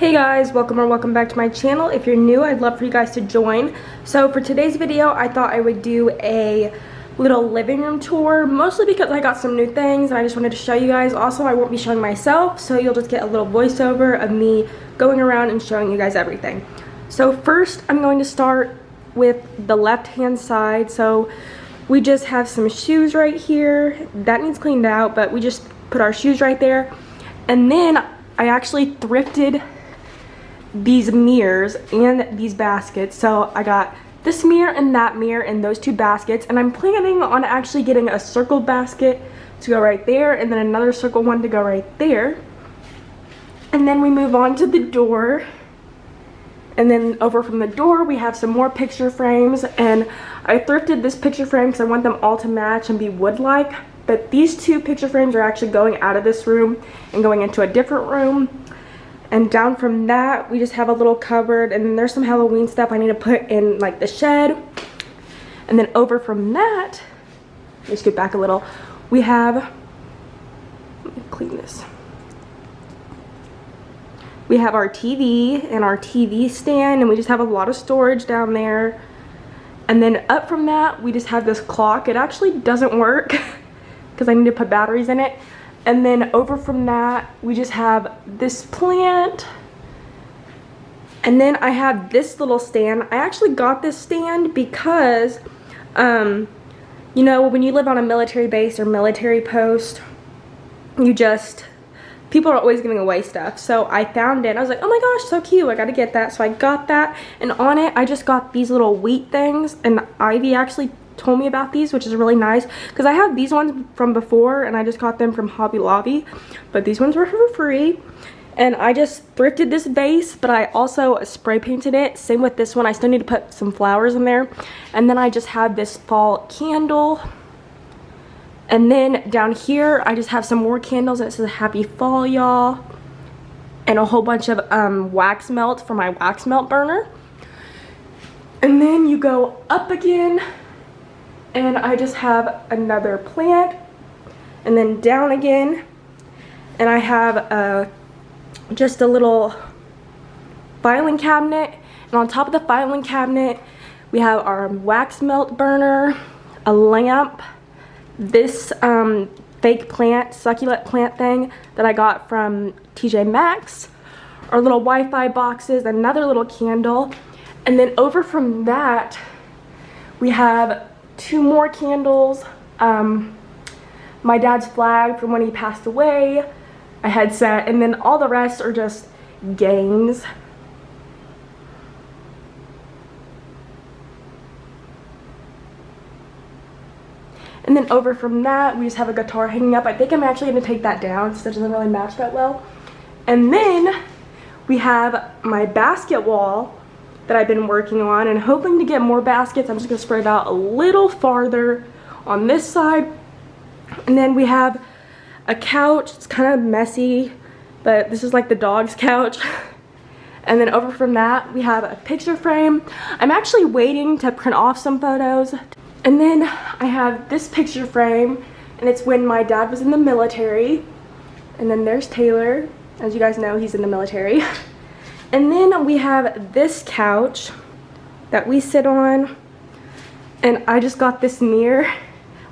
Hey guys, welcome back to my channel. If you're new, I'd love for you guys to join. So for today's video, I thought I would do a little living room tour, mostly because I got some new things and I just wanted to show you guys. Also, I won't be showing myself, so you'll just get a little voiceover of me going around and showing you guys everything. So first, I'm going to start with the left-hand side. So we just have some shoes right here. That needs cleaned out, but we just put our shoes right there. And then I actually thrifted these mirrors and these baskets. So I got this mirror and that mirror and those two baskets, and I'm planning on actually getting a circle basket to go right there and then another circle one to go right there. And then we move on to the door, and then over from the door we have some more picture frames, and I thrifted this picture frame because I want them all to match and be wood-like, but these two picture frames are actually going out of this room and going into a different room. And down from that, we just have a little cupboard, and then there's some Halloween stuff I need to put in like the shed. And then over from that, let's get back a little, we have, let me clean this. We have our TV and our TV stand, and we just have a lot of storage down there. And then up from that, we just have this clock. It actually doesn't work because I need to put batteries in it. And then over from that, we just have this plant. And then I have this little stand. I actually got this stand because, you know, when you live on a military base or military post, people are always giving away stuff. So I found it. I was like, oh my gosh, so cute. I gotta get that. So I got that. And on it, I just got these little wheat things. And Ivy actually told me about these, which is really nice because I have these ones from before and I just got them from Hobby Lobby, but these ones were for free. And I just thrifted this vase, but I also spray painted it. Same with this one. I still need to put some flowers in there. And then I just have this fall candle. And then down here I just have some more candles that says happy fall y'all, and a whole bunch of wax melt for my wax melt burner. And then you go up again, and I just have another plant, and then down again, and I have just a little filing cabinet, and on top of the filing cabinet we have our wax melt burner, a lamp, this fake plant, succulent plant thing that I got from TJ Maxx, our little Wi-Fi boxes, another little candle, and then over from that we have two more candles, my dad's flag from when he passed away, a headset, and then all the rest are just games. And then over from that, we just have a guitar hanging up. I think I'm actually going to take that down since it doesn't really match that well. And then we have my basket wall that I've been working on and hoping to get more baskets. I'm just going to spread it out a little farther on this side. And then we have a couch. It's kind of messy, but this is like the dog's couch. And then over from that, we have a picture frame. I'm actually waiting to print off some photos. And then I have this picture frame, and it's when my dad was in the military. And then there's Taylor. As you guys know, he's in the military. And then we have this couch that we sit on, and I just got this mirror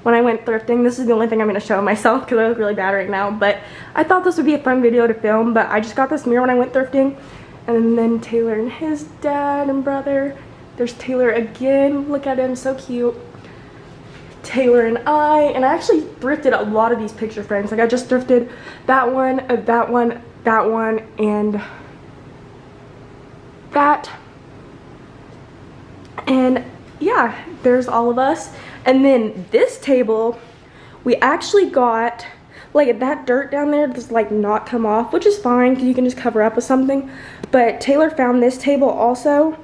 when I went thrifting. This is the only thing I'm going to show myself because I look really bad right now, but I thought this would be a fun video to film. But I just got this mirror when I went thrifting. And then Taylor and his dad and brother. There's Taylor again. Look at him, so cute. Taylor and I actually thrifted a lot of these picture frames. Like I just thrifted that one, that one, that one, and that. And yeah, there's all of us. And then this table we actually got, like, that dirt down there does like not come off, which is fine because you can just cover up with something. But Taylor found this table also,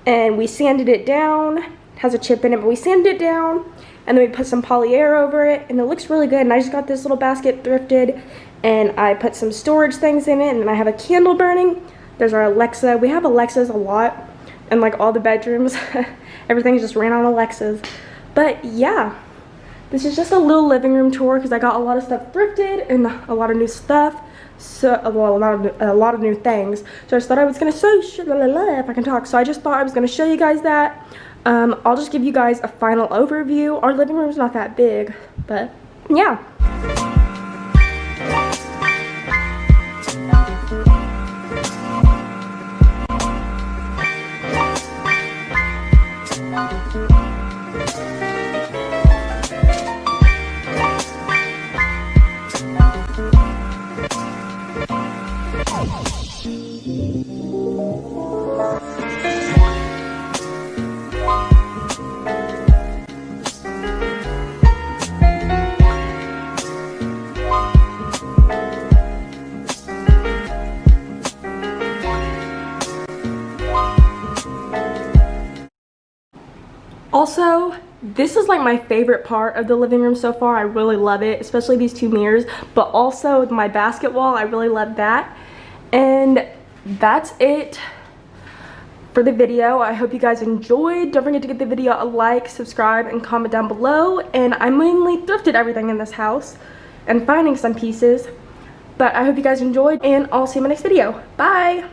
and we sanded it down. It has a chip in it, but we sanded it down, and then we put some polyair over it, and it looks really good. And I just got this little basket thrifted, and I put some storage things in it, and then I have a candle burning. There's our Alexa. We have Alexas a lot in like all the bedrooms. Everything's just ran on Alexas. But yeah, this is just a little living room tour because I got a lot of stuff thrifted and a lot of new stuff. So, well, a lot of new things. So I just thought I was gonna show you, if I can talk. So I just thought I was gonna show you guys that. I'll just give you guys a final overview. Our living room's not that big, but yeah. Also, this is like my favorite part of the living room so far. I really love it, especially these two mirrors, but also my basket wall. I really love that. And that's it for the video. I hope you guys enjoyed. Don't forget to give the video a like, subscribe, and comment down below. And I mainly thrifted everything in this house and finding some pieces. But I hope you guys enjoyed, and I'll see you in my next video. Bye!